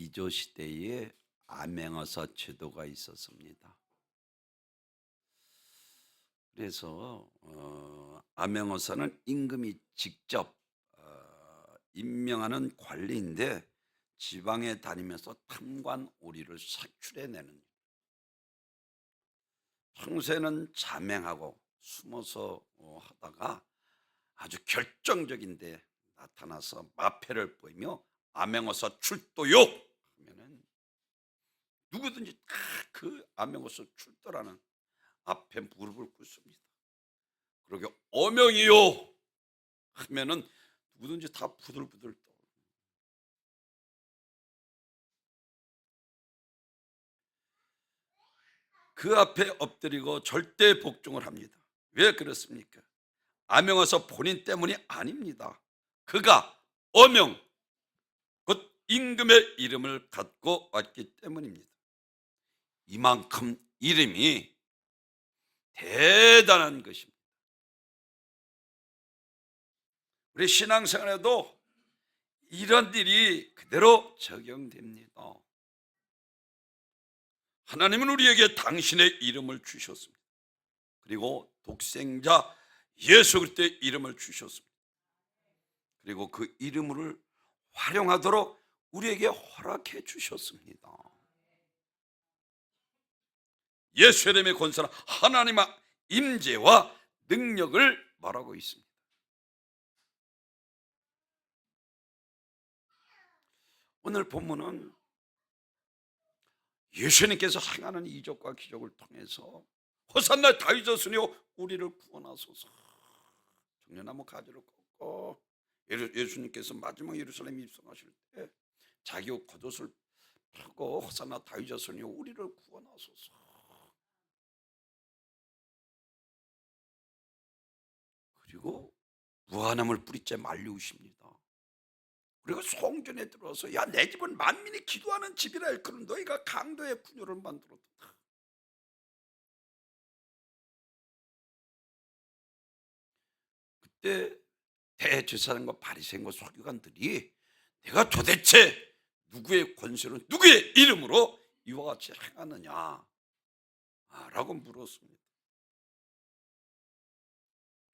이조 시대에 암행어사 제도가 있었습니다. 그래서 암행어사는 임금이 직접 임명하는 관리인데 지방에 다니면서 탐관 오리를 사출해내는, 평소에는 자맹하고 숨어서 하다가 아주 결정적인데 나타나서 마패를 보이며 암행어사 출도요 하면은 누구든지 다 그 암행어사 출도라는 앞에 무릎을 꿇습니다. 그러게 어명이요 하면은 누구든지 다 부들부들 떠. 그 앞에 엎드리고 절대 복종을 합니다. 왜 그렇습니까? 암행어사 본인 때문이 아닙니다. 그가 어명, 곧 임금의 이름을 갖고 왔기 때문입니다. 이만큼 이름이 대단한 것입니다. 우리 신앙생활에도 이런 일이 그대로 적용됩니다. 하나님은 우리에게 당신의 이름을 주셨습니다. 그리고 독생자 예수 그리스도의 이름을 주셨습니다. 그리고 그 이름을 활용하도록 우리에게 허락해 주셨습니다. 예수 이름의 권세는 하나님의 임재와 능력을 말하고 있습니다. 오늘 본문은 예수님께서 행하는 이적과 기적을 통해서 호산나 다윗 자손이여 우리를 구원하소서, 정려나무 가지를 꺾고 예수님께서 마지막 예루살렘에 입성하실 때 자기 옷 겉옷을 펴고 호산나 다윗 자손이여 우리를 구원하소서. 그리고 무화과나무를 뿌리째 말리우십니다. 그리고 성전에 들어서 야, 내 집은 만민이 기도하는 집이라 일컬은 너희가 강도의 분유를 만들었다. 그때 대제사장과 바리새인과 서기관들이 내가 도대체 누구의 권세로 누구의 이름으로 이와 같이 행하느냐 라고 물었습니다.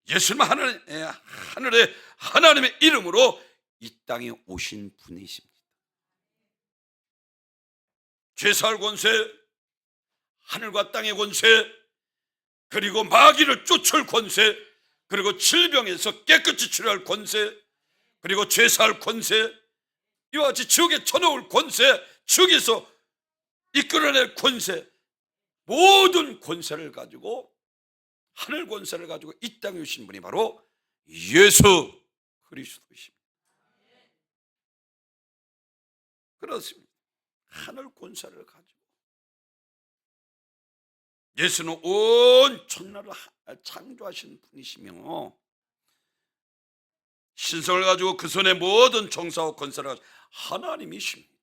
예수님은 하늘의 하나님의 이름으로 이 땅에 오신 분이십니다. 죄사할 권세, 하늘과 땅의 권세, 그리고 마귀를 쫓을 권세, 그리고 질병에서 깨끗이 치료할 권세, 그리고 죄사할 권세, 이와 같이 지옥에 쳐넣을 권세, 지옥에서 이끌어낼 권세, 모든 권세를 가지고, 하늘 권세를 가지고 이 땅에 오신 분이 바로 예수 그리스도이십니다. 그렇습니다. 하늘 권세를 가지고 예수는 온 천하를 창조하신 분이시며 신성을 가지고 그 손에 모든 정사와 권세를 가지고 하나님이십니다.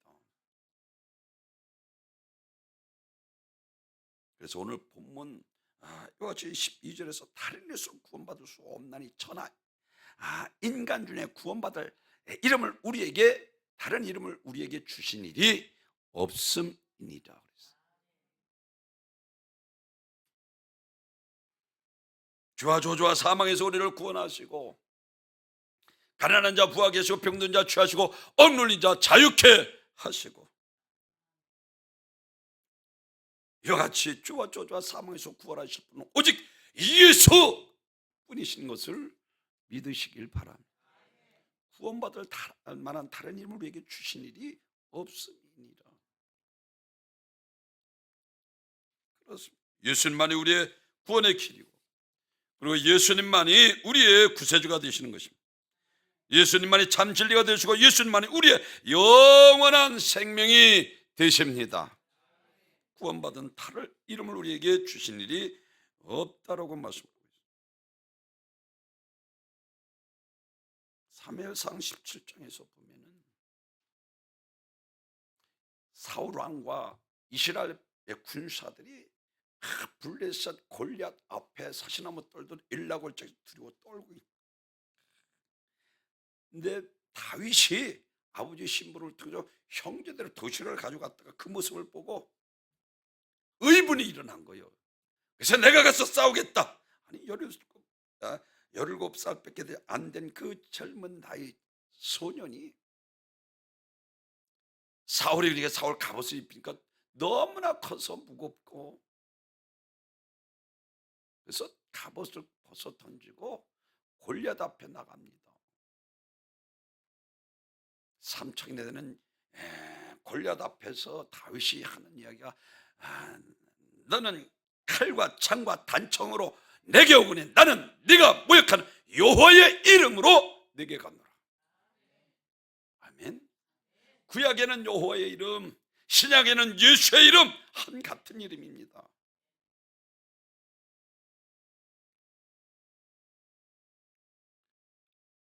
그래서 오늘 본문 이와 같이 12절에서 다른 일에서 구원받을 수 없나니 천하 인간 중에 구원받을 이름을 우리에게, 다른 이름을 우리에게 주신 일이 없음이니라. 주와 저주와 사망에서 우리를 구원하시고 가난한 자 부하게 하시고 병든 자 취하시고 억눌린 자 자유케 하시고, 이와 같이 주와 저주와 사망에서 구원하실 분은 오직 예수 뿐이신 것을 믿으시길 바랍니다. 구원받을 만한 다른 이름을 우리에게 주신 일이 없음이니라. 그렇습니다. 예수님만이 우리의 구원의 길이고, 그리고 예수님만이 우리의 구세주가 되시는 것입니다. 예수님만이 참 진리가 되시고 예수님만이 우리의 영원한 생명이 되십니다. 구원받은 다른 이름을 우리에게 주신 일이 없다라고 말씀하고 있습니다. 사무엘상 17장에서 보면은 사울 왕과 이스라엘의 군사들이 블레셋 골리앗 앞에 사시나무 떨던 일라골짜기 두려워 떨고 있는데 다윗이 아버지 신부를 통해서 형제들의 도시를 가져갔다가 그 모습을 보고 의분이 일어난 거예요. 그래서 내가 가서 싸우겠다. 아니 17살밖에 안 된 그 젊은 나이 소년이 사울이 그러니까 사울 갑옷을 입히니까 너무나 커서 무겁고, 그래서 갑옷을 벗어 던지고 골리앗 앞에 나갑니다. 삼척이 되는 골리앗 앞에서 다윗이 하는 이야기가, 너는 칼과 창과 단청으로 내게 오거니 나는 네가 모욕하는 여호와의 이름으로 내게 가노라. 아멘. 구약에는 여호와의 이름, 신약에는 예수의 이름, 한 같은 이름입니다.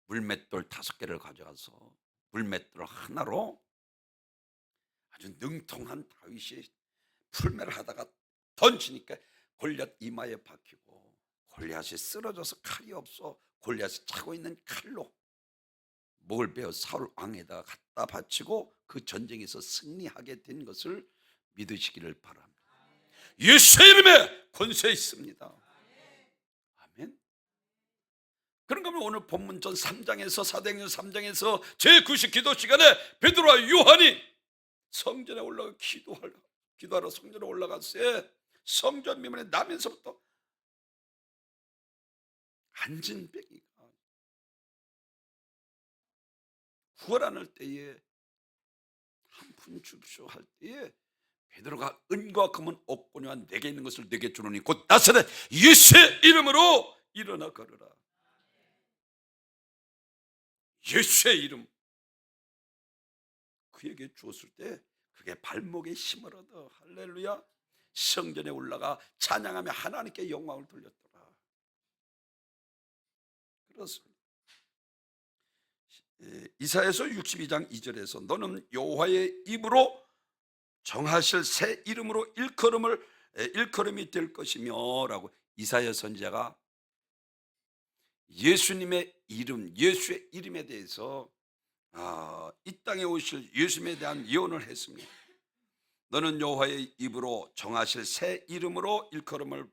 물맷돌 5개를 가져와서 물맷돌 하나로 아주 능통한 다윗이 풀매를 하다가 던지니까 골리앗 이마에 박히고, 골리앗이 쓰러져서 칼이 없어 골리앗이 차고 있는 칼로 목을 베어 사울 왕에다가 갖다 바치고 그 전쟁에서 승리하게 된 것을 믿으시기를 바랍니다. 예수의 이름에 권세 있습니다. 아멘. 그런가 하면 오늘 본문전 3장에서 사도행전 3장에서 제9식 기도 시간에 베드로와 요한이 성전에 올라가 기도하러 성전에 올라갔을 때 성전 미문에 나면서부터 안진뱅이가 구걸하는 때에 한 푼 줍쇼 할 때에 베드로가 은과 금은 없거니와 내게 있는 것을 내게 주노니 곧 나사렛 예수의 이름으로 일어나 걸으라. 예수의 이름 그에게 주었을 때 그게 발목에 힘을 얻어 할렐루야 성전에 올라가 찬양하며 하나님께 영광을 돌렸더라. 그렇습니다. 이사야서 62장 2절에서 너는 여호와의 입으로 정하실 새 이름으로 일컬음이 될 것이며 라고 이사야 선지자가 예수님의 이름, 예수의 이름에 대해서 이 땅에 오실 예수님에 대한 예언을 했습니다. 너는 여호와의 입으로 정하실 새 이름으로 일컬음을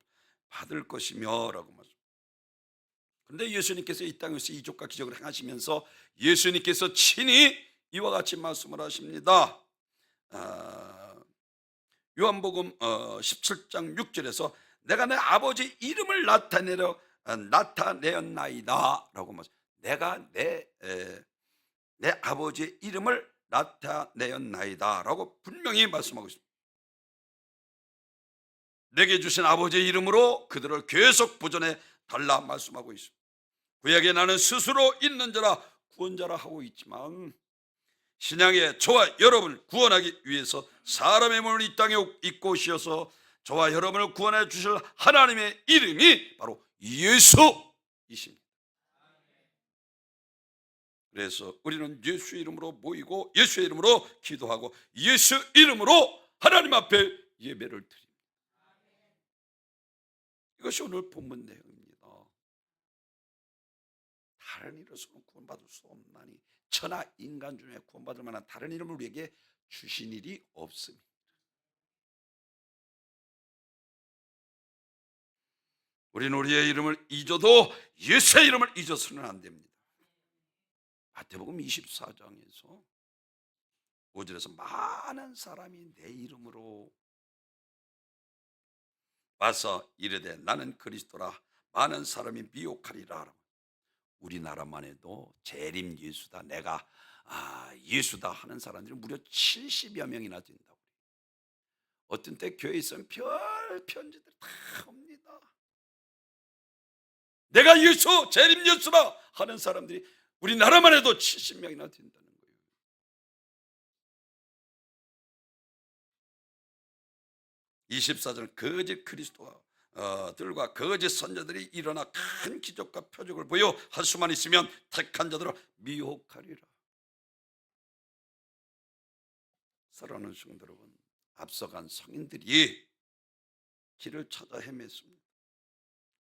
받을 것이며 라고 말합니다. 그런데 예수님께서 이 땅에서 이적과 기적을 행하시면서 예수님께서 친히 이와 같이 말씀을 하십니다. 요한복음 17장 6절에서 내가 내 아버지 이름을 나타내었나이다 라고 말합니다. 내가 내 아버지의 이름을 나타내었나이다 라고 분명히 말씀하고 있습니다. 내게 주신 아버지의 이름으로 그들을 계속 보존해 달라 말씀하고 있습니다. 구약에 나는 스스로 있는 자라 구원자라 하고 있지만 신약에 저와 여러분을 구원하기 위해서 사람의 몸을 이 땅에 입고 오셔서 저와 여러분을 구원해 주실 하나님의 이름이 바로 예수이십니다. 그래서 우리는 예수의 이름으로 모이고 예수의 이름으로 기도하고 예수 이름으로 하나님 앞에 예배를 드립니다. 이것이 오늘 본문 내용입니다. 다른 이름으로는 구원받을 수 없나니 천하 인간 중에 구원받을 만한 다른 이름을 우리에게 주신 일이 없습니다. 우리는 우리의 이름을 잊어도 예수의 이름을 잊어서는 안 됩니다. 마태복음 24장에서 5절에서 많은 사람이 내 이름으로 와서 이르되 나는 그리스도라 많은 사람이 미혹하리라. 우리나라만 해도 재림 예수다, 내가 예수다 하는 사람들이 무려 70여 명이나 된다고. 어떤 때 교회에 있으면 별 편지들 다 옵니다. 내가 예수, 재림 예수라 하는 사람들이 우리나라만 해도 70명이나 된다는 거예요. (24절) 거짓 그리스도들과 거짓 선자들이 일어나 큰 기적과 표적을 보여 할 수만 있으면 택한 자들을 미혹하리라. 사랑하는 성도 여러분, 앞서간 성인들이 길을 찾아 헤맸습니다.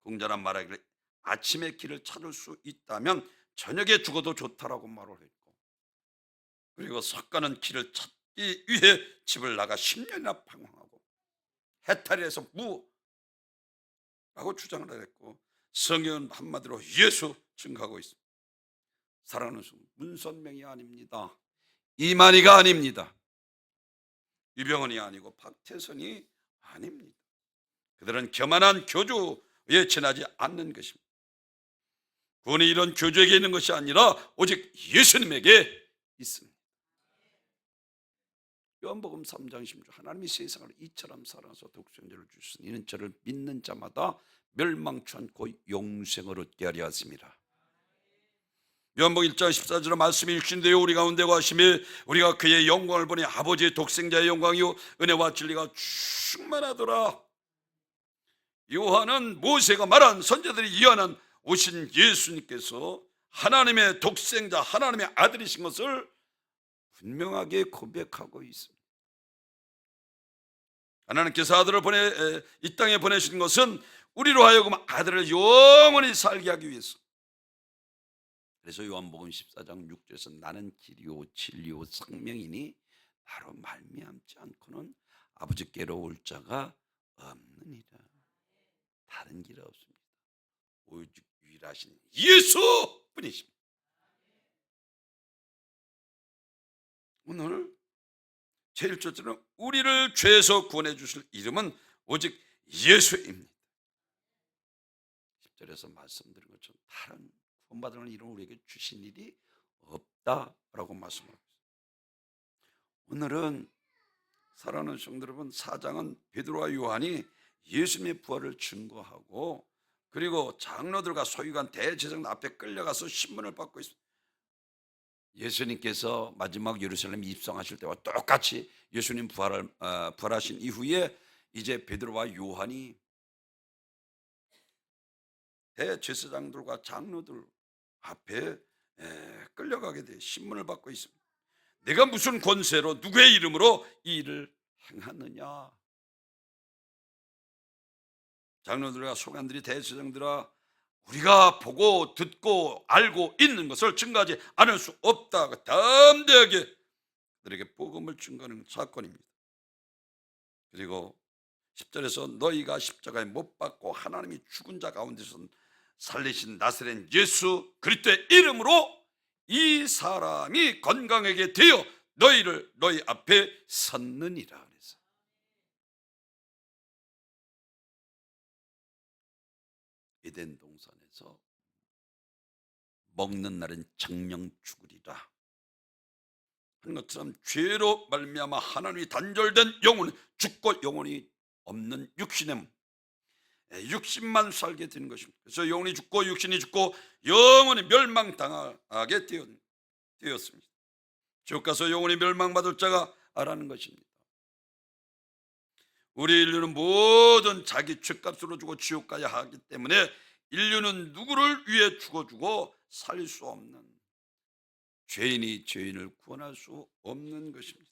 공자란 말하기를 아침에 길을 찾을 수 있다면 저녁에 죽어도 좋다라고 말을 했고, 그리고 석가는 길을 찾기 위해 집을 나가 10년이나 방황하고 해탈에서 무라고 주장을 했고, 성경은 한마디로 예수 증거하고 있습니다. 사랑하는 수, 문선명이 아닙니다. 이만희가 아닙니다. 유병헌이 아니고 박태선이 아닙니다. 그들은 교만한 교주에 지나지 않는 것입니다. 구원이 이런 교주에게 있는 것이 아니라 오직 예수님에게 있습니다. 요한복음 3장 16절, 하나님이 세상을 이처럼 사랑하사 독생자를 주시니 이는 저를 믿는 자마다 멸망치 않고 영생을 얻게 하려 하십니다. 요한복음 1장 14절에 말씀이 육신되어 우리 가운데 거하시며 우리가 그의 영광을 보니 아버지의 독생자의 영광이요 은혜와 진리가 충만하더라. 요한은 모세가 말한 선지자들이 예언한 오신 예수님께서 하나님의 독생자, 하나님의 아들이신 것을 분명하게 고백하고 있습니다. 하나님께서 아들을 이 땅에 보내신 것은 우리로 하여금 아들을 영원히 살게 하기 위해서. 그래서 요한복음 14장 6절에서 나는 길이요 진리요 생명이니 나로 말미암지 않고는 아버지께로 올 자가 없느니라. 다른 길 없습니다. 오직 유일하신 예수뿐이십니다. 오늘 제1절은 우리를 죄에서 구원해 주실 이름은 오직 예수입니다. 10절에서 말씀드린 것처럼 다른 구원받는 이름 우리에게 주신 일이 없다라고 말씀하고 있습니다. 오늘은 사랑하는 성도 여러분, 4장은 베드로와 요한이 예수님의 부활을 증거하고 그리고 장로들과 소유관 대제사장 앞에 끌려가서 신문을 받고 있습니다. 예수님께서 마지막 예루살렘에 입성하실 때와 똑같이 예수님 부활하신 이후에 이제 베드로와 요한이 대제사장들과 장로들 앞에 끌려가게 돼 신문을 받고 있습니다. 내가 무슨 권세로 누구의 이름으로 이 일을 행하느냐. 장로들과 소관들이 대제사장들아, 우리가 보고 듣고 알고 있는 것을 증거하지 않을 수 없다. 담대하게 그들에게 복음을 증거하는 사건입니다. 그리고 10절에서 너희가 십자가에 못 박고 하나님이 죽은 자 가운데서 살리신 나사렛 예수 그리스도의 이름으로 이 사람이 건강하게 되어 너희 앞에 섰느니라. 그래서 에덴 동산에서 먹는 날은 정령 죽으리라 하는 것처럼 죄로 말미암아 하나님이 단절된 영혼은 죽고 영혼이 없는 육신만 살게 되는 것입니다. 그래서 영혼이 죽고 육신이 죽고 영혼이 멸망당하게 되었습니다. 지옥 가서 영혼이 멸망받을 자가 아라는 것입니다. 우리 인류는 모든 자기 죄값으로 주고 지옥 가야 하기 때문에 인류는 누구를 위해 죽어주고 살릴 수 없는, 죄인이 죄인을 구원할 수 없는 것입니다.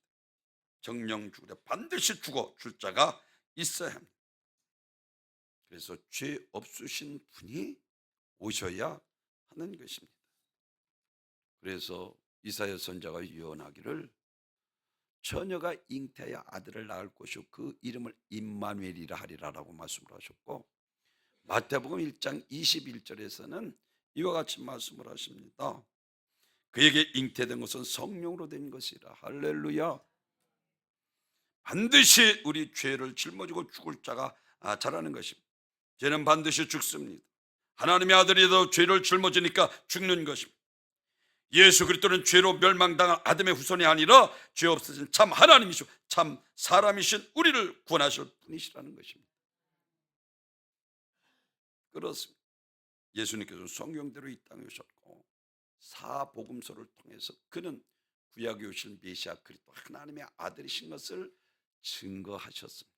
정령 죽으려 반드시 죽어 줄 자가 있어야 합니다. 그래서 죄 없으신 분이 오셔야 하는 것입니다. 그래서 이사야 선지자가 예언하기를 처녀가 잉태하여 아들을 낳을 것이요 그 이름을 임마누엘이라 하리라라고 말씀을 하셨고, 마태복음 1장 21절에서는 이와 같이 말씀을 하십니다. 그에게 잉태된 것은 성령으로 된 것이라. 할렐루야. 반드시 우리 죄를 짊어지고 죽을 자가 자라는 것입니다. 죄는 반드시 죽습니다. 하나님의 아들이라도 죄를 짊어지니까 죽는 것입니다. 예수 그리스도는 죄로 멸망당한 아담의 후손이 아니라 죄 없으신 참 하나님이시고 참 사람이신 우리를 구원하실 분이시라는 것입니다. 그렇습니다. 예수님께서 성경대로 이 땅에 오셨고 사복음서를 통해서 그는 구약에 오신 메시아 그리스도 하나님의 아들이신 것을 증거하셨습니다.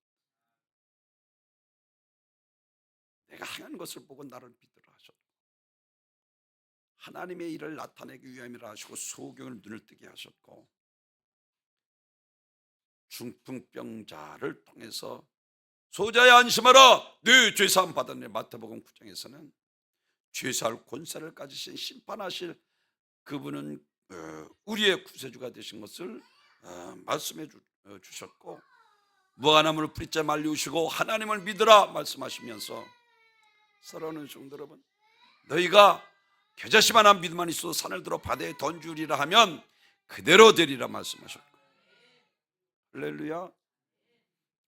내가 행한 것을 보고 나를 믿으라 하셨고, 하나님의 일을 나타내기 위함이라 하시고 소경을 눈을 뜨게 하셨고, 중풍병자를 통해서 소자야 안심하라 네 죄사함 받았네. 마태복음 9장에서는 죄사할 권세를 가지신 심판하실 그분은 우리의 구세주가 되신 것을 말씀해 주셨고, 무화과나무를 뿌리째 말리우시고 하나님을 믿으라 말씀하시면서, 사랑하는 성도 여러분, 너희가 겨자씨만한 믿음만 있어도 산을 들어 바다에 던주리라 하면 그대로 되리라 말씀하셨고, 할렐루야.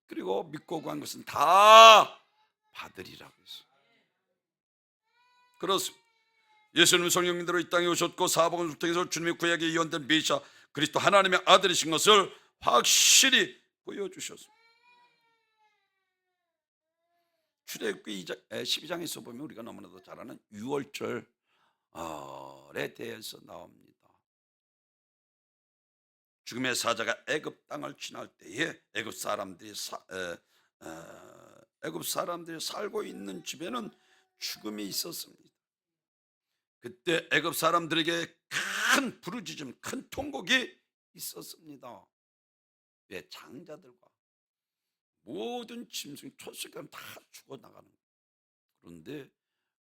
그리고 믿고 구한 것은 다 받으리라고 했어요. 그렇습니다. 예수님은 성령님대로 이 땅에 오셨고 사복음을 통해서 주님의 구약에 예언된 메시아 그리스도 하나님의 아들이신 것을 확실히 보여주셨습니다. 출애굽기 12장에서 보면 우리가 너무나도 잘 아는 유월절에 대해서 나옵니다. 죽음의 사자가 애굽 땅을 지날 때에 애굽 사람들이 살고 있는 집에는 죽음이 있었습니다. 그때 애굽 사람들에게 큰 부르짖음, 큰 통곡이 있었습니다. 왜? 장자들과 모든 짐승, 초식은 다 죽어나가는 거예요. 그런데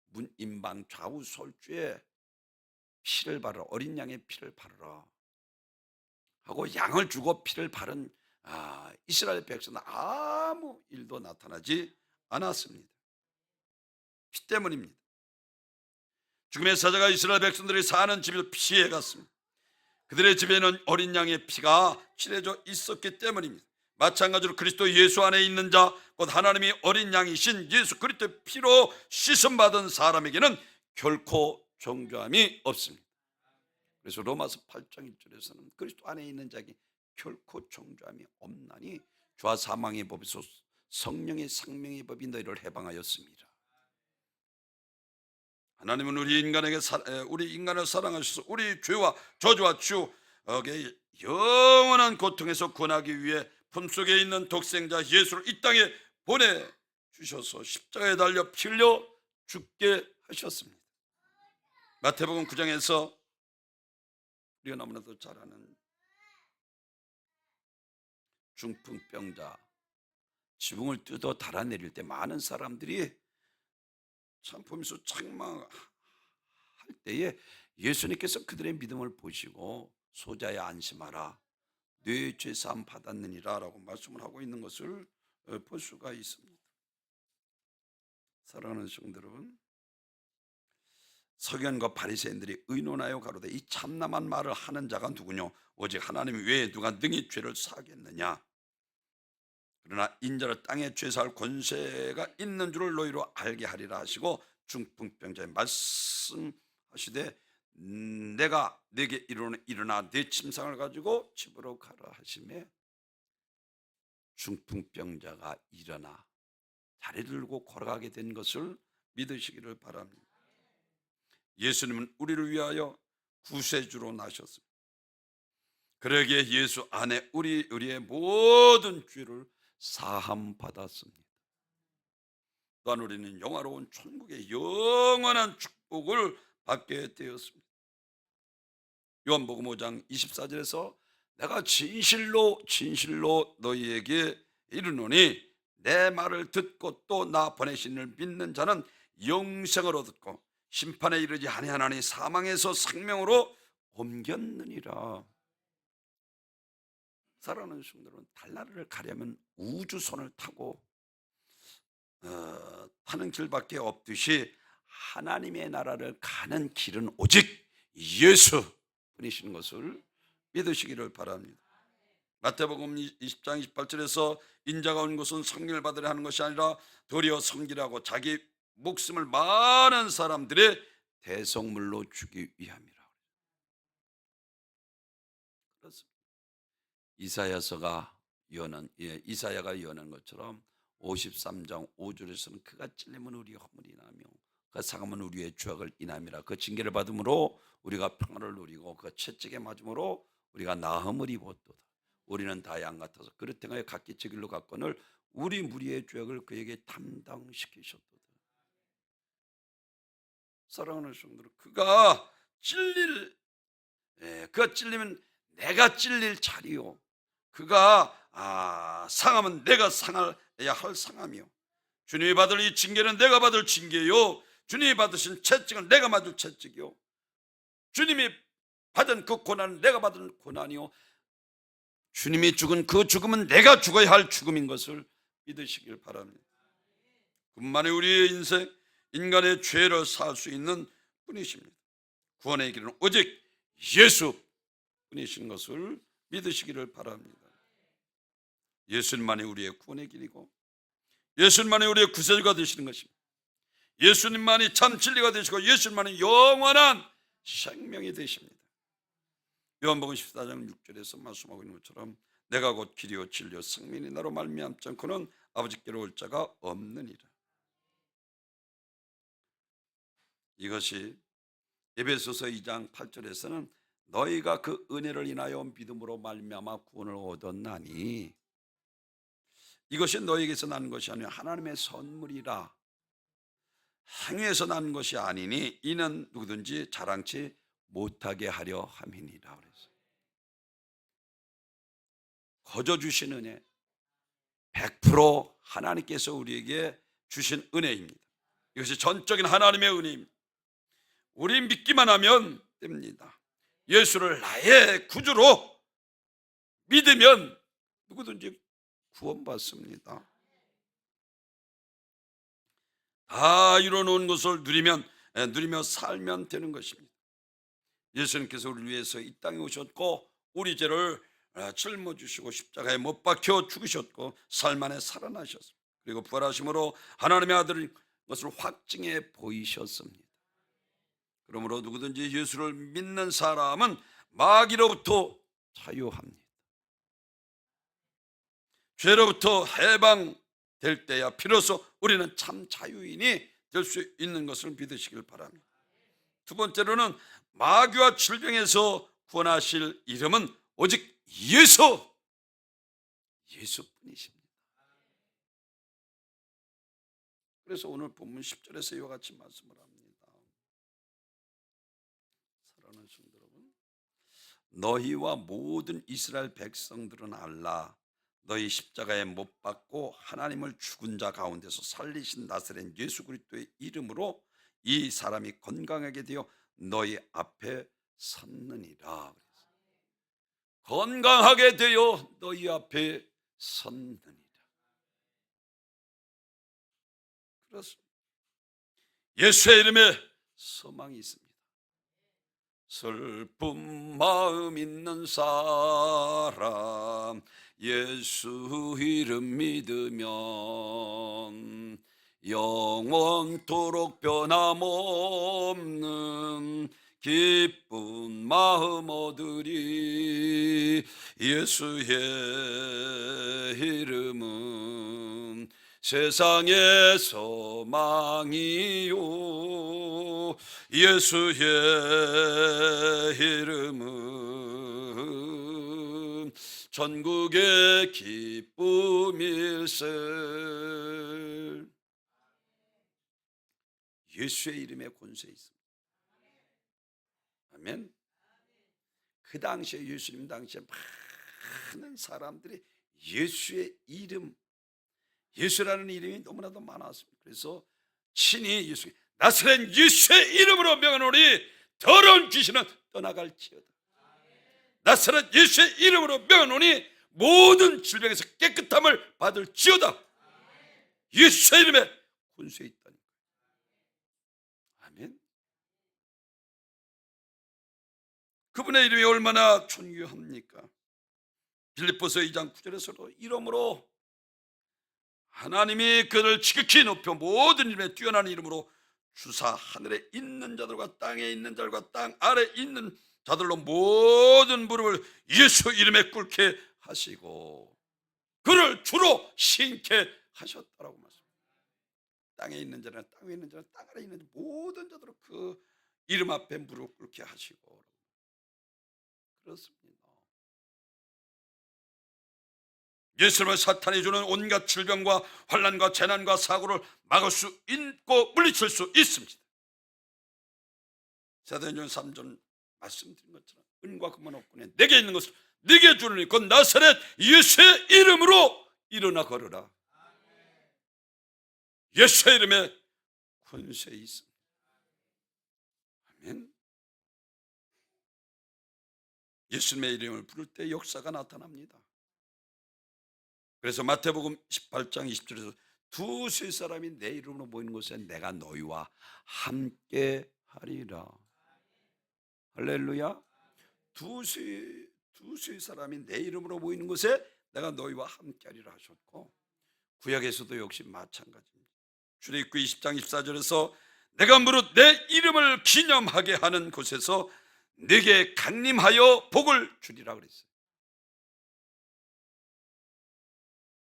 문인방 좌우설주에 피를 바르라, 어린 양의 피를 바르라 하고 양을 주고 피를 바른 이스라엘 백성은 아무 일도 나타나지 않았습니다. 피 때문입니다. 죽음의 사자가 이스라엘 백성들이 사는 집을 피해갔습니다. 그들의 집에는 어린 양의 피가 칠해져 있었기 때문입니다. 마찬가지로 그리스도 예수 안에 있는 자, 곧 하나님이 어린 양이신 예수 그리스도의 피로 씻음받은 사람에게는 결코 정죄함이 없습니다. 그래서 로마서 8장 1절에서는 그리스도 안에 있는 자에게 결코 정죄함이 없나니 죄와 사망의 법에서 성령의 생명의 법이 너희를 해방하였습니다. 하나님은 우리 인간을 사랑하셔서 우리 죄와 저주와 추억의 영원한 고통에서 구원하기 위해 품속에 있는 독생자 예수를 이 땅에 보내주셔서 십자가에 달려 피 흘려 죽게 하셨습니다. 마태복음 9장에서 우리가 너무나도 잘 아는 중풍병자, 지붕을 뜯어 달아내릴 때 많은 사람들이 참 보면서 책망할 때에 예수님께서 그들의 믿음을 보시고 소자야 안심하라, 네 죄 사함 받았느니라 라고 말씀을 하고 있는 것을 볼 수가 있습니다. 사랑하는 성도 여러분, 서기관과 바리새인들이 의논하여 가로되 이 참남한 말을 하는 자가 누구뇨? 오직 하나님 외에 누가 능히 죄를 사하겠느냐? 그러나 인자를 땅에 죄 사할 권세가 있는 줄을 너희로 알게 하리라 하시고 중풍병자에 말씀하시되 내가 네게 일어나 네 침상을 가지고 집으로 가라 하시매 중풍병자가 일어나 다리를 들고 걸어가게 된 것을 믿으시기를 바랍니다. 예수님은 우리를 위하여 구세주로 나셨습니다. 그러기에 예수 안에 우리의 모든 죄를 사함 받았습니다. 또한 우리는 영화로운 천국의 영원한 축복을 받게 되었습니다. 요한복음 5장 24절에서 내가 진실로 너희에게 이르노니 내 말을 듣고 또 나 보내신 이를 믿는 자는 영생을 얻었고 심판에 이르지 아니하나니 사망에서 생명으로 옮겼느니라. 사랑하는 성도들은 달나라를 가려면 우주선을 타고 타는 길밖에 없듯이 하나님의 나라를 가는 길은 오직 예수 분이신 것을 믿으시기를 바랍니다. 마태복음 20장 28절에서 인자가 온 것은 성령을 받으려 하는 것이 아니라 도리어 섬기라고 자기 목숨을 많은 사람들의 대속물로 주기 위함이라. 그렇습니다. 이사야가 예언한 것처럼 53장 5절에서는 그가 찔림은 우리의 허물이 나며 그 상함은 우리의 죄악을 인함이라. 그 징계를 받음으로 우리가 평안을 누리고 그 채찍에 맞음으로 우리가 나음을 입었도다. 우리는 다 양 같아서 그릇 행하여 각기 제 길로 갔거늘 우리 무리의 죄악을 그에게 담당시키셨도다. 사랑하는 성도들, 그가 찔리면 내가 찔릴 자리요, 그가 상하면 내가 상해야 할 상함이요, 주님이 받을 이 징계는 내가 받을 징계요, 주님이 받으신 채찍은 내가 맞을 채찍이요, 주님이 받은 그 고난은 내가 받은 고난이요, 주님이 죽은 그 죽음은 내가 죽어야 할 죽음인 것을 믿으시길 바랍니다. 그분만이 우리의 인생, 인간의 죄를 살 수 있는 분이십니다. 구원의 길은 오직 예수 분이신 것을 믿으시기를 바랍니다. 예수님만이 우리의 구원의 길이고 예수님만이 우리의 구세주가 되시는 것입니다. 예수님만이 참 진리가 되시고 예수님만이 영원한 생명이 되십니다. 요한복음 14장 6절에서 말씀하고 있는 것처럼 내가 곧 길이요 진리요 생명이 나로 말미암지 않고는 아버지께로 올 자가 없느니라. 이것이 에베소서 2장 8절에서는 너희가 그 은혜를 인하여 믿음으로 말미암아 구원을 얻었나니 이것이 너희에게서 난 것이 아니라 하나님의 선물이라. 행위에서 난 것이 아니니 이는 누구든지 자랑치 못하게 하려 함이니라. 그랬어요. 거저 주신 은혜 100% 하나님께서 우리에게 주신 은혜입니다. 이것이 전적인 하나님의 은혜입니다. 우리 믿기만 하면 됩니다. 예수를 나의 구주로 믿으면 누구든지 구원받습니다. 다 이뤄놓은 것을 누리며 살면 되는 것입니다. 예수님께서 우리를 위해서 이 땅에 오셨고 우리 죄를 짊어지시고 십자가에 못 박혀 죽으셨고 삶 안에 살아나셨습니다. 그리고 부활하심으로 하나님의 아들인 것을 확증해 보이셨습니다. 그러므로 누구든지 예수를 믿는 사람은 마귀로부터 자유합니다. 죄로부터 해방될 때야 비로소 우리는 참 자유인이 될 수 있는 것을 믿으시길 바랍니다. 두 번째로는 마귀와 질병에서 구원하실 이름은 오직 예수뿐이십니다. 그래서 오늘 본문 10절에서 이와 같이 말씀을 합니다. 사랑하는 성도 여러분, 너희와 모든 이스라엘 백성들은 알라. 너희 십자가에 못 박고 하나님을 죽은 자 가운데서 살리신 나사렛 예수 그리스도의 이름으로 이 사람이 건강하게 되어 너희 앞에 섰느니라. 건강하게 되어 너희 앞에 섰느니라. 그렇습니다. 예수의 이름에 소망이 있습니다. 슬픈 마음 있는 사람 예수 이름 믿으면 영원토록 변함없는 기쁜 마음 얻으리. 예수의 이름은 세상의 소망이요 예수의 이름은 전국의 기쁨일세. 예수의 이름에 권세 있습니다. 아멘. 그 당시에 예수님 당시에 많은 사람들이 예수의 이름, 예수라는 이름이 너무나도 많았습니다. 그래서 친히 예수, 나사렛 예수의 이름으로 명하노니 더러운 귀신은 떠나갈지어다. 나사렛 예수의 이름으로 명하노니 모든 질병에서 깨끗함을 받을지어다. 예수의 이름에 권세 있다니. 아멘. 그분의 이름이 얼마나 존귀합니까? 빌립보서 2장 9절에서도 이름으로 하나님이 그를 지극히 높여 모든 이름에 뛰어난 이름으로 주사 하늘에 있는 자들과 땅에 있는 자들과 땅 아래 있는 자들로 모든 무릎을 예수 이름에 꿇게 하시고 그를 주로 신께 하셨다라고 말씀합니다. 땅에 있는 자는 땅 위에 있는 자는 땅 아래 있는 모든 자들로 그 이름 앞에 무릎 꿇게 하시고 그렇습니다. 예수님은 사탄이 주는 온갖 질병과 환난과 재난과 사고를 막을 수 있고 물리칠 수 있습니다. 사도행전 3절 말씀드린 것처럼 은과 금은 없거니 내게 있는 것을 네게 주노니 곧 나사렛 예수의 이름으로 일어나 걸으라. 예수의 이름에 권세 있습니다. 아멘. 예수님의 이름을 부를 때 역사가 나타납니다. 그래서 마태복음 18장 20절에서 두세 사람이 내 이름으로 모이는 곳에 내가 너희와 함께 하리라. 할렐루야. 두세 사람이 내 이름으로 모이는 곳에 내가 너희와 함께 하리라 하셨고, 구약에서도 역시 마찬가지입니다. 출애굽기 20장 24절에서 내가 무릇 내 이름을 기념하게 하는 곳에서 네게 강림하여 복을 주리라 그랬어요.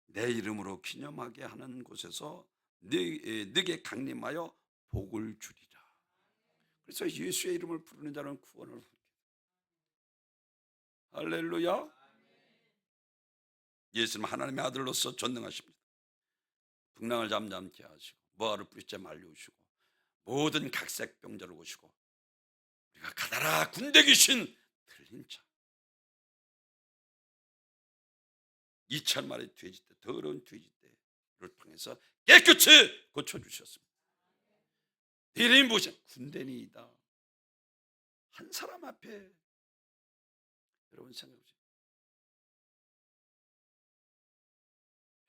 내 이름으로 기념하게 하는 곳에서 네게 강림하여 복을 주리라. 그래서 예수의 이름을 부르는 자는 구원을 얻게 됩니다. 할렐루야. 예수님 하나님의 아들로서 전능하십니다. 풍랑을 잠잠케 하시고 모아를 뿌리째 말려오시고 모든 각색 병자를 오시고 우리가 가다라 군대 귀신 들린 자 2,000마리 돼지떼 더러운 돼지떼를 통해서 깨끗이 고쳐주셨습니다. 이름이 무엇이냐? 군대니이다. 한 사람 앞에 여러분 생각해보세요.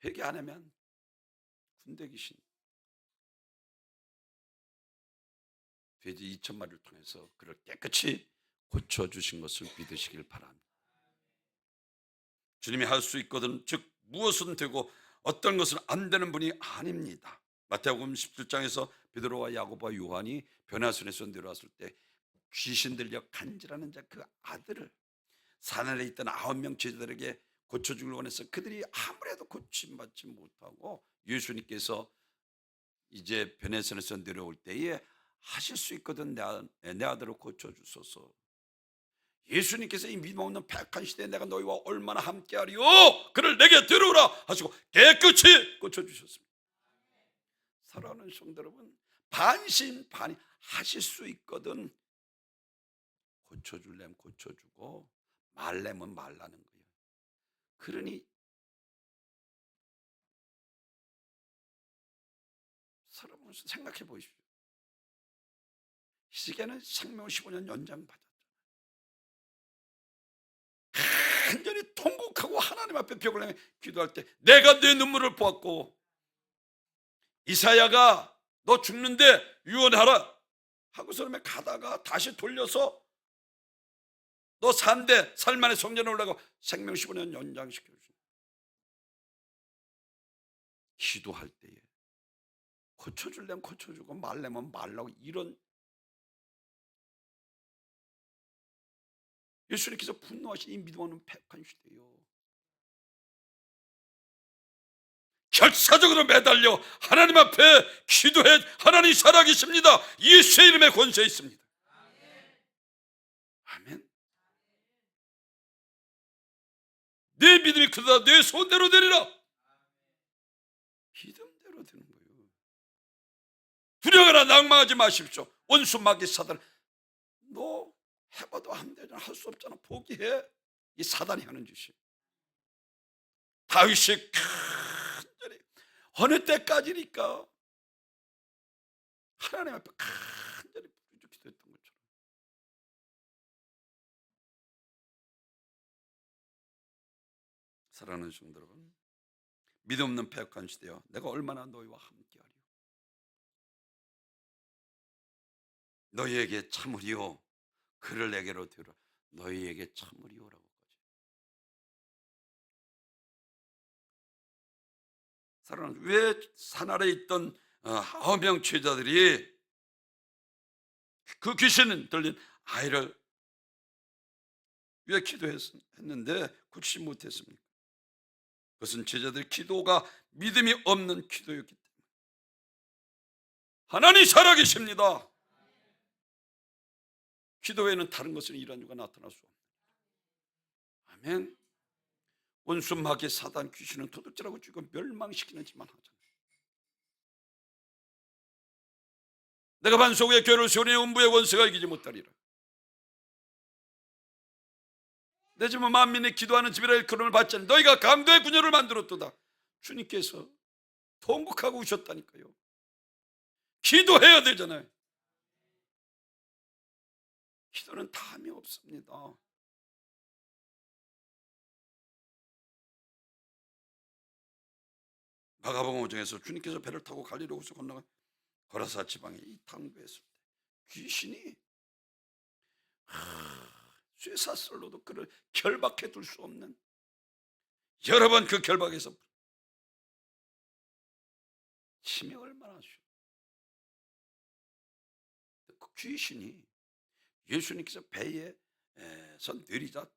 회개 안 하면 군대 귀신 돼지 2,000마리를 통해서 그를 깨끗이 고쳐주신 것을 믿으시길 바랍니다. 주님이 할 수 있거든 즉 무엇은 되고 어떤 것은 안 되는 분이 아닙니다. 마태복음 17장에서 베드로와 야고보와 요한이 변화산에서 내려왔을 때 귀신 들려 간질하는 자 그 아들을 산 아래에 있던 9명 제자들에게 고쳐주길 원해서 그들이 아무래도 고침받지 못하고 예수님께서 이제 변화산에서 내려올 때에 하실 수 있거든 내 아들을 고쳐주소서. 예수님께서 이 믿음 없는 패악한 시대에 내가 너희와 얼마나 함께하리요 그를 내게 데려오라 하시고 깨끗이 고쳐주셨습니다. 사랑하는 성도 여러분, 반신반의 하실 수 있거든 고쳐줄래면 고쳐주고 말래면 말라는 거예요. 그러니 여러분 생각해 보십시오. 히스기야는 생명을 15년 연장받았잖아요. 완전히 통곡하고 하나님 앞에 벽을 향해 기도할 때 내가 내 눈물을 보았고 이사야가 너 죽는데 유언하라 하고서 가다가 다시 돌려서 너 산대 살만의 성전에 올라가 생명 15년 연장시켜주신 기도할 때에 고쳐줄래면 고쳐주고 말래면 말라고 이런 예수님께서 분노하신 이 믿음 없는 패악한 시대요. 결사적으로 매달려 하나님 앞에 기도해 하나님 살아계십니다. 예수의 이름에 권세 있습니다. 아멘. 내 믿음이 크다 내 손대로 되리라. 믿음대로 되는 거예요. 두려워하라 낭망하지 마십시오. 원수 마귀 사단 너 해봐도 안 되잖아. 할 수 없잖아. 포기해. 이 사단이 하는 짓이. 다윗이 간절히 어느 때까지니까 하나님 앞에 간절히 부르짖고 기도했던 것처럼 사랑하는 성도 여러분, 믿음 없는 패역한 시대여 내가 얼마나 너희와 함께하리요. 너희에게 참으리요 그를 내게로 데려 너희에게 참으리요라고. 사랑하는 왜 산 아래에 있던 9명 제자들이 그 귀신 들린 아이를 왜 기도했는데 고치지 못했습니까? 그것은 제자들의 기도가 믿음이 없는 기도였기 때문에. 하나님 살아계십니다. 기도 외에는 다른 것은 이런 이유가 나타날 수 없습니다. 아멘. 원수 마귀 사단 귀신은 도둑질하고 죽이고 멸망시키는 짓만 하잖아요. 내가 반석 위에 교회를 세우니 음부의 원수가 이기지 못하리라. 내 집은 만민이 기도하는 집이라 일컬음을 받지 않니 너희가 강도의 군요를 만들었도다. 주님께서 통곡하고 오셨다니까요. 기도해야 되잖아요. 기도는 담이 없습니다. 마가복음 5장에서 주님께서 배를 타고 갈릴리호에서 건너간 거라사 지방에 이 탕구했을 때 귀신이 쇠사슬로도 그를 결박해 둘 수 없는, 여러 번 그 결박에서 힘이 얼마나 쉬워. 그 귀신이 예수님께서 배에서 내리자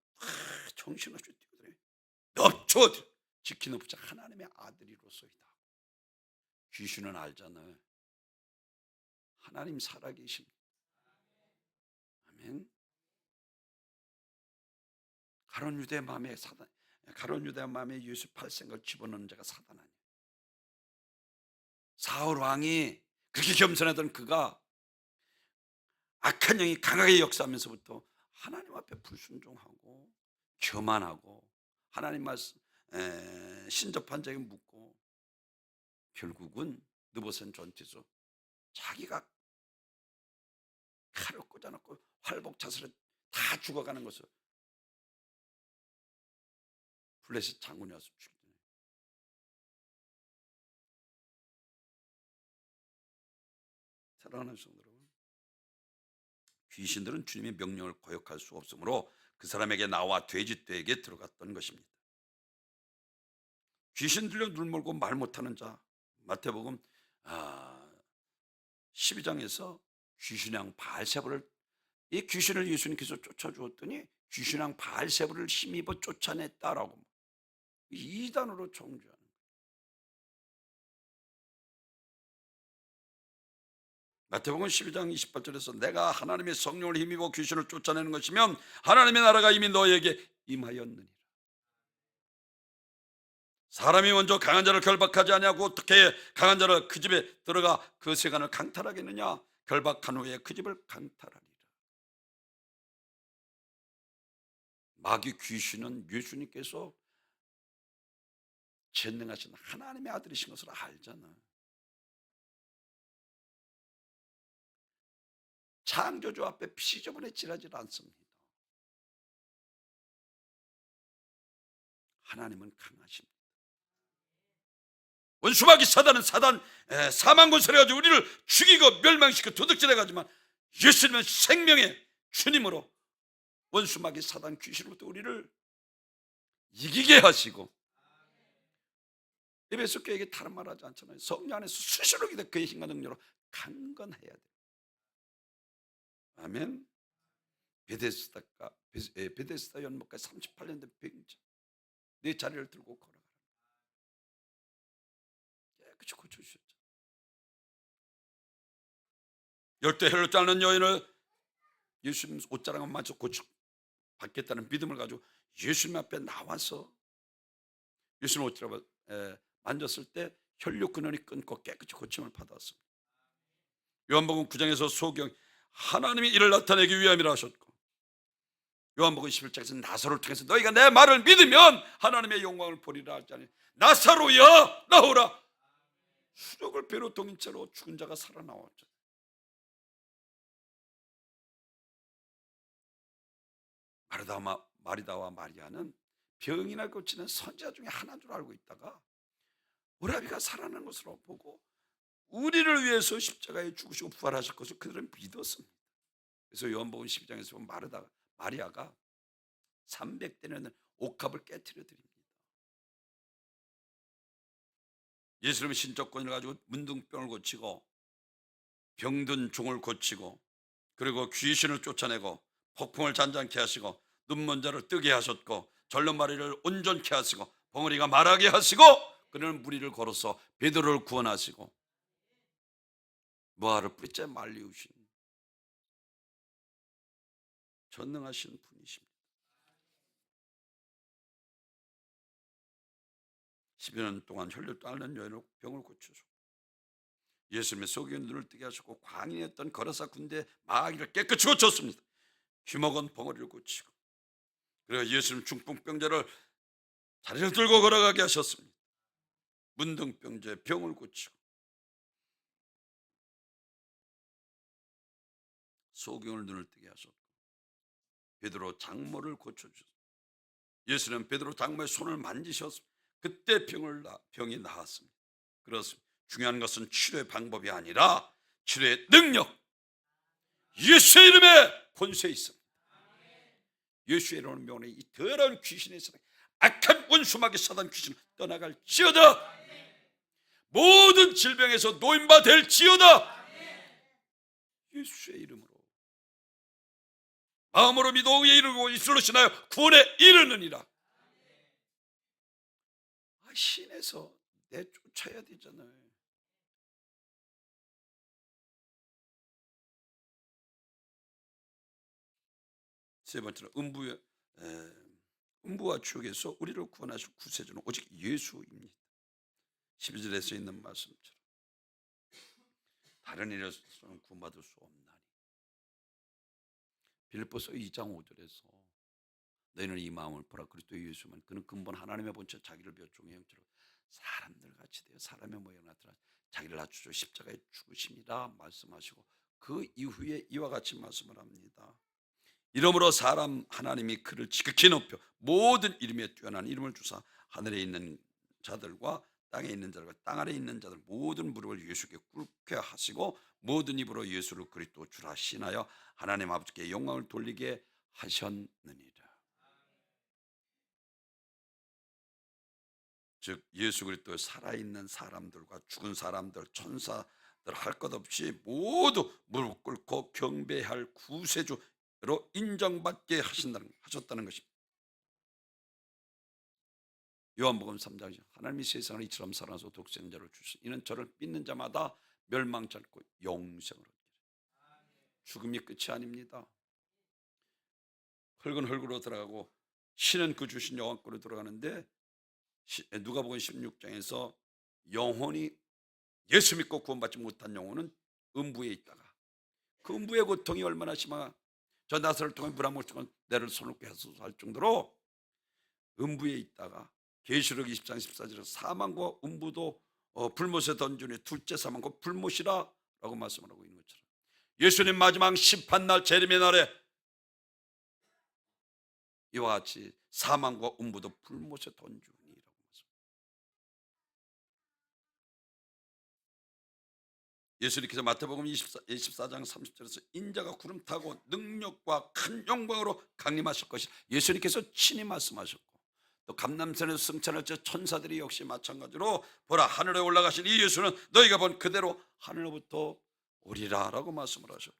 정신없이 뛰어들어요. 엎쳐 지키는 부자 하나님의 아들이로소이다. 귀신은 알잖아요. 하나님 살아계십니다. 아멘. 가룟 유대 마음에 사단, 가룟 유대 마음에 예수 팔 생각을 집어넣는 자가 사단 아니에요. 사울 왕이 그렇게 겸손하던 그가 악한 영이 강하게 역사하면서부터 하나님 앞에 불순종하고 교만하고 하나님 말씀 신접한 자에게 묻고, 결국은 느보셋 전투에서 자기가 칼을 꽂아놓고 활복차스로 다 죽어가는 것을 블레셋 장군이 와서 죽이더니, 사랑하는 성도 여러분, 귀신들은 주님의 명령을 거역할 수 없으므로 그 사람에게 나와 돼지떼에게 들어갔던 것입니다. 귀신 들려 눈 멀고 말 못하는 자, 마태복음 12장에서 귀신왕 바알세불을, 이 귀신을 예수님께서 쫓아주었더니 귀신왕 바알세불을 힘입어 쫓아냈다라고 이단으로 정죄하는 거예요. 마태복음 12장 28절에서 내가 하나님의 성령을 힘입어 귀신을 쫓아내는 것이면 하나님의 나라가 이미 너에게 임하였느니라. 사람이 먼저 강한 자를 결박하지 아니하고 어떻게 강한 자를 그 집에 들어가 그 세간을 강탈하겠느냐. 결박한 후에 그 집을 강탈하리라. 마귀 귀신은 예수님께서 전능하신 하나님의 아들이신 것을 알잖아. 창조주 앞에 피지저분해 지나질 않습니다. 하나님은 강하십니다. 원수마귀 사단은 사망군세를 가지고 우리를 죽이고 멸망시키고 도둑질해가지만 예수님은 생명의 주님으로 원수마귀 사단 귀신으로부터 우리를 이기게 하시고, 에베소 교회에게 다른 말 하지 않잖아요. 성령 안에서 수시로 기도 그의 힘과 능력으로 강건해야 돼요. 아멘. 베데스다 연못까지 38년 된 병자, 내 자리를 들고 걸어가라. 깨끗이 고쳐주셨죠. 열대 혈로 자는 여인을 예수님 옷자락만 만져 고쳐 받겠다는 믿음을 가지고 예수님 앞에 나와서 예수님 옷자락을 만졌을 때 혈류 근원이 끊고 깨끗이 고침을 받았습니다. 요한복음 9장에서 소경 하나님이 이를 나타내기 위함이라 하셨고, 요한복음 11장에서 나사로를 통해서 너희가 내 말을 믿으면 하나님의 영광을 보리라 하잖아요. 나사로야 나오라. 수족을 배로 동인 채로 죽은 자가 살아나왔죠. 마리다와 마리아는 병이나 고치는 선지자 중에 하나인 줄 알고 있다가 오라비가 살아난 것으로 보고 우리를 위해서 십자가에 죽으시고 부활하실 것을 그들은 믿었습니다. 그래서 요한복음 12장에서 보면 마리아가 300대는 옥합을 깨트려 드립니다. 예수님의 신적권을 가지고 문둥병을 고치고 병든 종을 고치고, 그리고 귀신을 쫓아내고 폭풍을 잔잔케 하시고 눈먼 자를 뜨게 하셨고 절름마리를 온전케 하시고 벙어리가 말하게 하시고, 그는 무리를 걸어서 베드로를 구원하시고 무화를 뿌리째 말리우신 전능하신 분이십니다. 12년 동안 혈류도 앓는 여인을 병을 고쳐주고 예수님의 속에 눈을 뜨게 하시고 광인이었던 거라사 군대 마귀를 깨끗이 고쳤습니다. 귀먹은 벙어리를 고치고, 그리고 예수님 중풍병자를 자리를 들고 걸어가게 하셨습니다. 문둥병자의 병을 고치고 소경을 눈을 뜨게 하셨고 베드로 장모를 고쳐주셨습니다. 예수님은 베드로 장모의 손을 만지셨습니다. 그때 병이 나았습니다. 그렇습니다. 중요한 것은 치료의 방법이 아니라 치료의 능력, 예수의 이름에 권세 있습니다. 예수의 이름을 명하는 이 더러운 귀신의 사단, 악한 원수마귀 사단 귀신을 떠나갈지어다. 모든 질병에서 노인바 될지어다. 예수의 이름으로 마음으로 믿어 의에 이르고 입술로 신하여 구원에 이르느니라. 신에서 내쫓아야 되잖아요. 세 번째로 음부와 지옥에서 우리를 구원하실 구세주는 오직 예수입니다. 12절에 있는 말씀처럼 다른 일에서는 구원받을 수 없나니. 빌립보서 2장 5절에서 너희는 이 마음을 보라 그리스도 예수만 그는 근본 하나님의 본체 자기를 비워 종의 형체로 사람들 같이 되어 사람의 모양을 나타나 자기를 낮추셔 십자가에 죽으심이라 말씀하시고 그 이후에 이와 같이 말씀을 합니다. 이러므로 사람 하나님이 그를 지극히 높여 모든 이름에 뛰어난 이름을 주사 하늘에 있는 자들과 땅에 있는 자들과 땅 아래에 있는 자들 모든 무릎을 예수께 꿇게 하시고 모든 입으로 예수를 그리스도 주라 신하여 하나님 아버지께 영광을 돌리게 하셨느니라. 즉 예수 그리스도 살아있는 사람들과 죽은 사람들 천사들 할 것 없이 모두 무릎 꿇고 경배할 구세주로 인정받게 하셨다는 것입니다. 요한복음 3장 하나님이 세상을 이처럼 사랑하사 독생자를 주시니 이는 저를 믿는 자마다 멸망치 않고 영생을 얻기를. 죽음이 끝이 아닙니다. 흙은 흙으로 들어가고 신은 그 주신 영광으로 들어가는데 누가복음 16장에서 영혼이 예수 믿고 구원받지 못한 영혼은 음부에 있다가 그 음부의 고통이 얼마나 심한가. 저 나사를 통해 물 한 모금 통해 내를 손을 꿰서 할 정도로 음부에 있다가 계시록 20장 14절에서 사망과 음부도 불못에 던지니 둘째 사망과 불못이라 라고 말씀을 하고 있는 것처럼 예수님 마지막 심판날 재림의 날에 이와 같이 사망과 음부도 불못에 던지니라고 말씀합니다. 예수님께서 마태복음 24장 30절에서 인자가 구름 타고 능력과 큰 영광으로 강림하실 것이다. 예수님께서 친히 말씀하셨고 또 감람산에서 승천할 때 천사들이 역시 마찬가지로 보라 하늘에 올라가신 이 예수는 너희가 본 그대로 하늘로부터 오리라 라고 말씀을 하셨고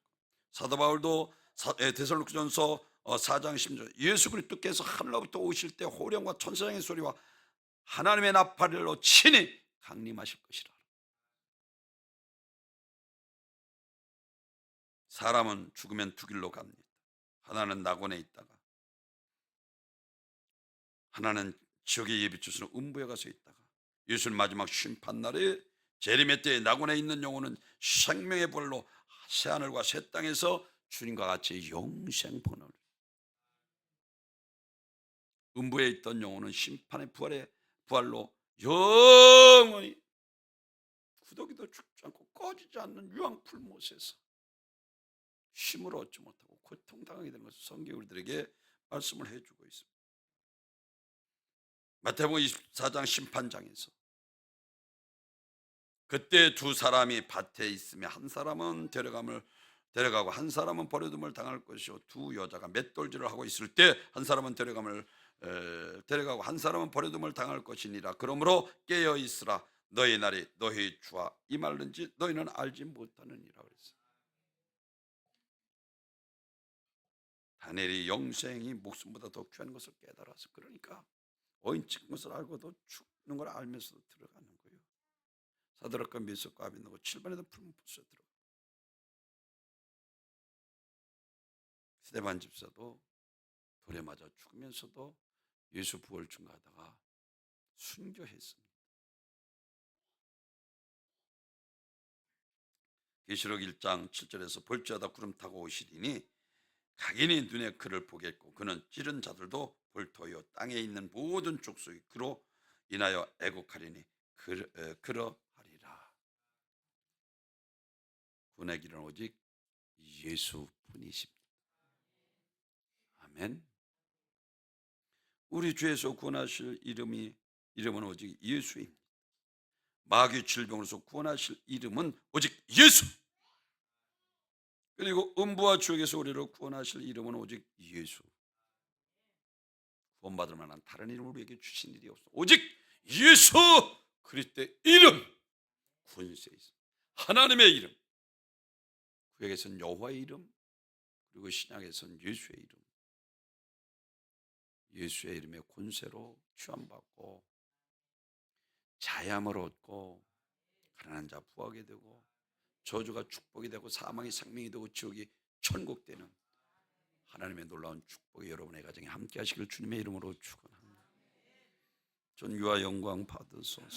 사도 바울도 데살로니가전서 4장 10절 예수 그리스도께서 하늘로부터 오실 때 호령과 천사장의 소리와 하나님의 나팔로 친히 강림하실 것이라. 사람은 죽으면 두 길로 갑니다. 하나는 낙원에 있다가 하나는 지옥의 예비주소는 음부에 가서 있다가 예수는 마지막 심판날에 재림의 때에 낙원에 있는 영혼은 생명의 부활로 새하늘과 새 땅에서 주님과 같이 영생본을, 음부에 있던 영혼은 심판의 부활로 영원히 구더기도 죽지 않고 꺼지지 않는 유황풀못에서 쉼을 얻지 못하고 고통당하게 되는 것을 성경이 우리들에게 말씀을 해주고 있습니다. 마태복음 24장 심판장에서 그때 두 사람이 밭에 있으며 한 사람은 데려가고 한 사람은 버려둠을 당할 것이요 두 여자가 맷돌질을 하고 있을 때 한 사람은 데려가고 한 사람은 버려둠을 당할 것이니라. 그러므로 깨어 있으라. 너희 날이 너희 주와 임할는지 너희는 알지 못하느니라 그랬어요. 다니엘이 영생이 목숨보다 더 귀한 것을 깨달아서 그러니까 오인 찍은 것을 알고도 죽는 걸 알면서도 들어가는 거예요. 사드락과 메삭과 아벤노고 7번에도 풀무불에 들어가. 스데반 집사도 돌에 맞아 죽으면서도 예수 부활 증거하다가 순교했습니다. 계시록 1장 7절에서 볼지어다 구름 타고 오시리니 각인이 눈에 그를 보겠고 그는 찌른 자들도 볼터여 땅에 있는 모든 족속이 그로 인하여 애곡하리니 그러하리라. 구원의 길은 오직 예수뿐이십니다. 아멘. 우리 주에서 구원하실 이름은 오직 예수입니다. 마귀의 질병으로서 구원하실 이름은 오직 예수. 그리고 음부와 지옥에서 우리를 구원하실 이름은 오직 예수. 구원받을 만한 다른 이름을 우리에게 주신 일이 없어. 오직 예수 그리스도의 이름. 군세에 있어. 하나님의 이름. 구약에서는 여호와의 이름, 그리고 신약에서는 예수의 이름. 예수의 이름의 권세로 취함받고 자양을 얻고 가난한 자 부하게 되고 저주가 축복이 되고 사망이 생명이 되고 지옥이 천국 되는 하나님의 놀라운 축복이 여러분의 가정에 함께 하시길 주님의 이름으로 축원합니다. 존귀와 영광 받으소서.